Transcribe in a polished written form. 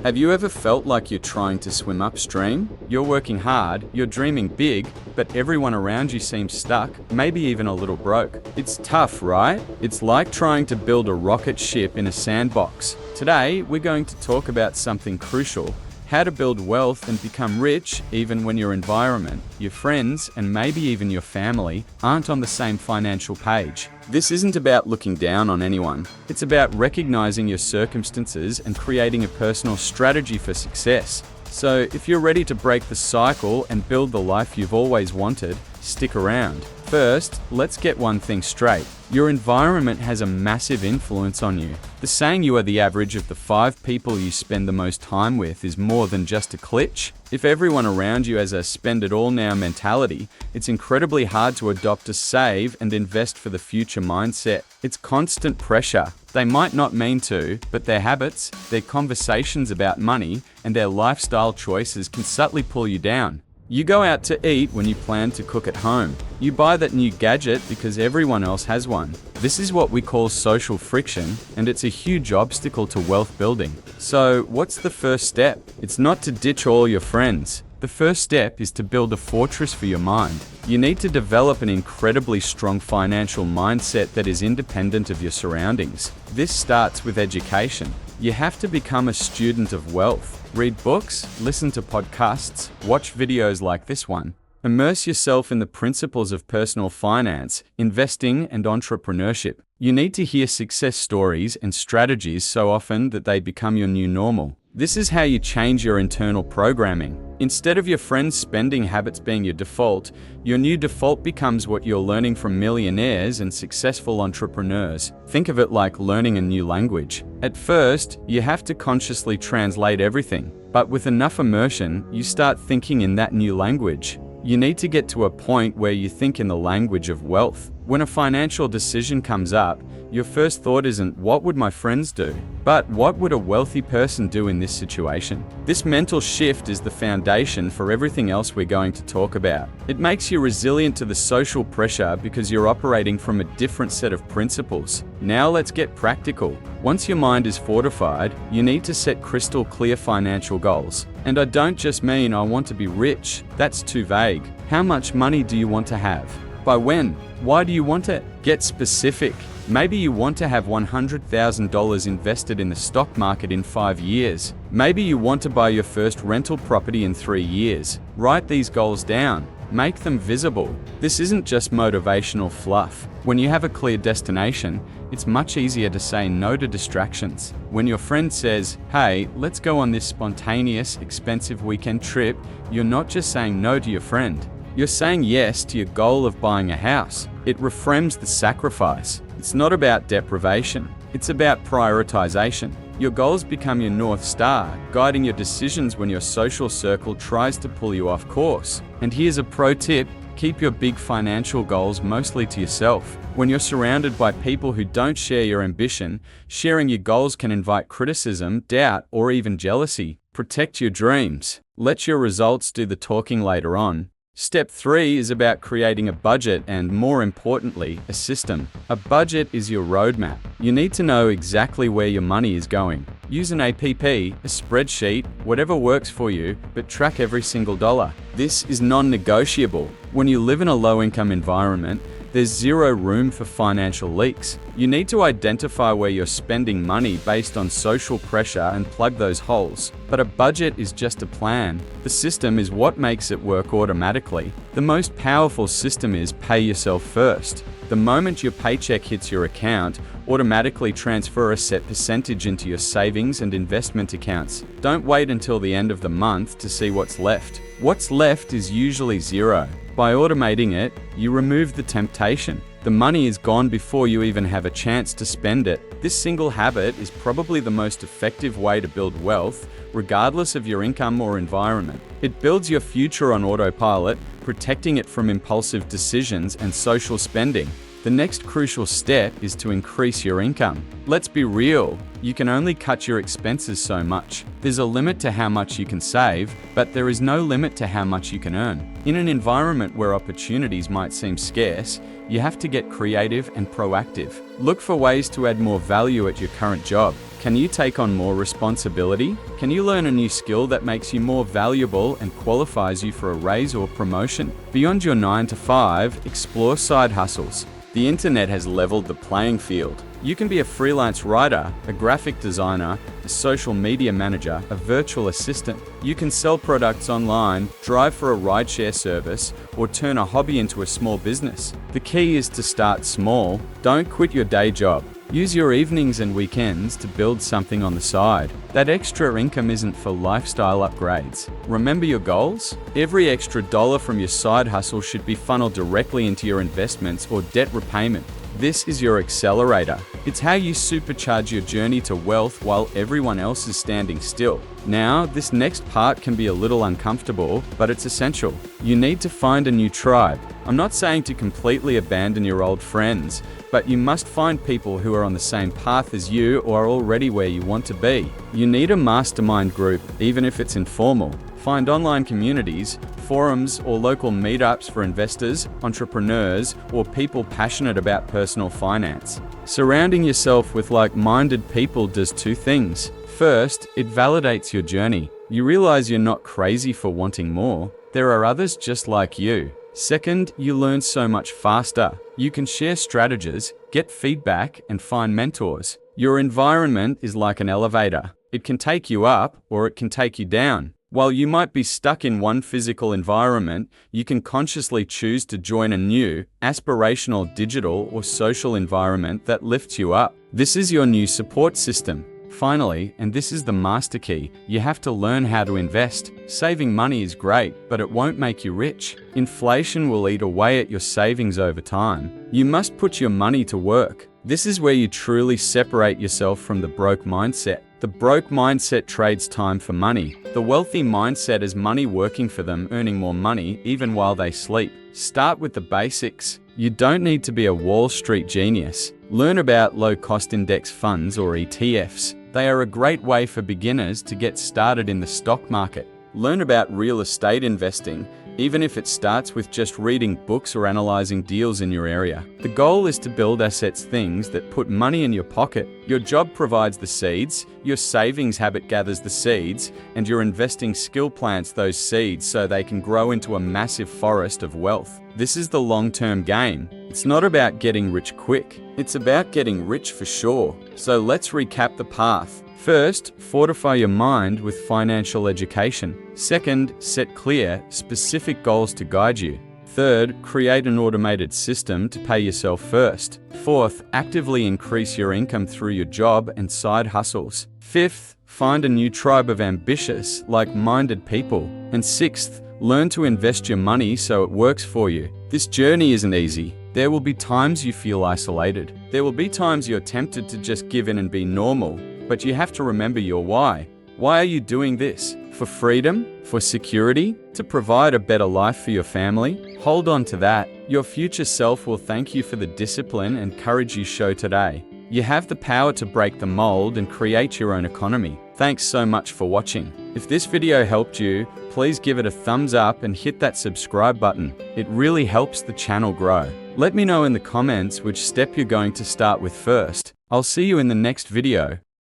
Have you ever felt like you're trying to swim upstream? You're working hard, you're dreaming big, but everyone around you seems stuck, maybe even a little broke. It's tough, right? It's like trying to build a rocket ship in a sandbox. Today, we're going to talk about something crucial: how to build wealth and become rich even when your environment, your friends, and maybe even your family aren't on the same financial page. This isn't about looking down on anyone. It's about recognizing your circumstances and creating a personal strategy for success. So, if you're ready to break the cycle and build the life you've always wanted, stick around. First, let's get one thing straight. Your environment has a massive influence on you. The saying you are the average of the 5 people you spend the most time with is more than just a cliché. If everyone around you has a spend-it-all-now mentality, it's incredibly hard to adopt a save and invest for the future mindset. It's constant pressure. They might not mean to, but their habits, their conversations about money, and their lifestyle choices can subtly pull you down. You go out to eat when you plan to cook at home. You buy that new gadget because everyone else has one. This is what we call social friction, and it's a huge obstacle to wealth building. So, what's the first step? It's not to ditch all your friends. The first step is to build a fortress for your mind. You need to develop an incredibly strong financial mindset that is independent of your surroundings. This starts with education. You have to become a student of wealth. Read books, listen to podcasts, watch videos like this one. Immerse yourself in the principles of personal finance, investing, and entrepreneurship. You need to hear success stories and strategies so often that they become your new normal. This is how you change your internal programming. Instead of your friends' spending habits being your default, your new default becomes what you're learning from millionaires and successful entrepreneurs. Think of it like learning a new language. At first, you have to consciously translate everything, but with enough immersion, you start thinking in that new language. You need to get to a point where you think in the language of wealth. When a financial decision comes up, your first thought isn't, "What would my friends do?" but "What would a wealthy person do in this situation?" This mental shift is the foundation for everything else we're going to talk about. It makes you resilient to the social pressure because you're operating from a different set of principles. Now let's get practical. Once your mind is fortified, you need to set crystal clear financial goals. And I don't just mean "I want to be rich." That's too vague. How much money do you want to have? By when? Why do you want it? Get specific. Maybe you want to have $100,000 invested in the stock market in 5 years. Maybe you want to buy your first rental property in 3 years. Write these goals down. Make them visible. This isn't just motivational fluff. When you have a clear destination, it's much easier to say no to distractions. When your friend says, "Hey, let's go on this spontaneous, expensive weekend trip," you're not just saying no to your friend. You're saying yes to your goal of buying a house. It reframes the sacrifice. It's not about deprivation. It's about prioritization. Your goals become your North Star, guiding your decisions when your social circle tries to pull you off course. And here's a pro tip: keep your big financial goals mostly to yourself. When you're surrounded by people who don't share your ambition, sharing your goals can invite criticism, doubt, or even jealousy. Protect your dreams. Let your results do the talking later on. Step 3 is about creating a budget and, more importantly, a system. A budget is your roadmap. You need to know exactly where your money is going. Use an APP, a spreadsheet, whatever works for you, but track every single dollar. This is non-negotiable. When you live in a low-income environment, there's zero room for financial leaks. You need to identify where you're spending money based on social pressure and plug those holes. But a budget is just a plan. The system is what makes it work automatically. The most powerful system is pay yourself first. The moment your paycheck hits your account, automatically transfer a set percentage into your savings and investment accounts. Don't wait until the end of the month to see what's left. What's left is usually zero. By automating it, you remove the temptation. The money is gone before you even have a chance to spend it. This single habit is probably the most effective way to build wealth, regardless of your income or environment. It builds your future on autopilot, protecting it from impulsive decisions and social spending. The next crucial step is to increase your income. Let's be real, you can only cut your expenses so much. There's a limit to how much you can save, but there is no limit to how much you can earn. In an environment where opportunities might seem scarce, you have to get creative and proactive. Look for ways to add more value at your current job. Can you take on more responsibility? Can you learn a new skill that makes you more valuable and qualifies you for a raise or promotion? Beyond your 9 to 5, explore side hustles. The internet has leveled the playing field. You can be a freelance writer, a graphic designer, a social media manager, a virtual assistant. You can sell products online, drive for a rideshare service, or turn a hobby into a small business. The key is to start small. Don't quit your day job. Use your evenings and weekends to build something on the side. That extra income isn't for lifestyle upgrades. Remember your goals? Every extra dollar from your side hustle should be funneled directly into your investments or debt repayment. This is your accelerator. It's how you supercharge your journey to wealth while everyone else is standing still. Now, this next part can be a little uncomfortable, but it's essential. You need to find a new tribe. I'm not saying to completely abandon your old friends, but you must find people who are on the same path as you or are already where you want to be. You need a mastermind group, even if it's informal. Find online communities, forums, or local meetups for investors, entrepreneurs, or people passionate about personal finance. Surrounding yourself with like-minded people does two things. First, it validates your journey. You realize you're not crazy for wanting more. There are others just like you. Second, you learn so much faster. You can share strategies, get feedback, and find mentors. Your environment is like an elevator. It can take you up or it can take you down. While you might be stuck in one physical environment, you can consciously choose to join a new, aspirational digital or social environment that lifts you up. This is your new support system. Finally, and this is the master key, you have to learn how to invest. Saving money is great, but it won't make you rich. Inflation will eat away at your savings over time. You must put your money to work. This is where you truly separate yourself from the broke mindset. The broke mindset trades time for money. The wealthy mindset is money working for them, earning more money even while they sleep. Start with the basics. You don't need to be a Wall Street genius. Learn about low-cost index funds or ETFs. They are a great way for beginners to get started in the stock market. Learn about real estate investing, even if it starts with just reading books or analyzing deals in your area. The goal is to build assets, things that put money in your pocket. Your job provides the seeds, your savings habit gathers the seeds, and your investing skill plants those seeds so they can grow into a massive forest of wealth. This is the long-term game. It's not about getting rich quick. It's about getting rich for sure. So let's recap the path. First, fortify your mind with financial education. Second, set clear, specific goals to guide you. Third, create an automated system to pay yourself first. Fourth, actively increase your income through your job and side hustles. Fifth, find a new tribe of ambitious, like-minded people. And sixth, learn to invest your money so it works for you. This journey isn't easy. There will be times you feel isolated. There will be times you're tempted to just give in and be normal. But you have to remember your why. Why are you doing this? For freedom? For security? To provide a better life for your family? Hold on to that. Your future self will thank you for the discipline and courage you show today. You have the power to break the mold and create your own economy. Thanks so much for watching. If this video helped you, please give it a thumbs up and hit that subscribe button. It really helps the channel grow. Let me know in the comments which step you're going to start with first. I'll see you in the next video.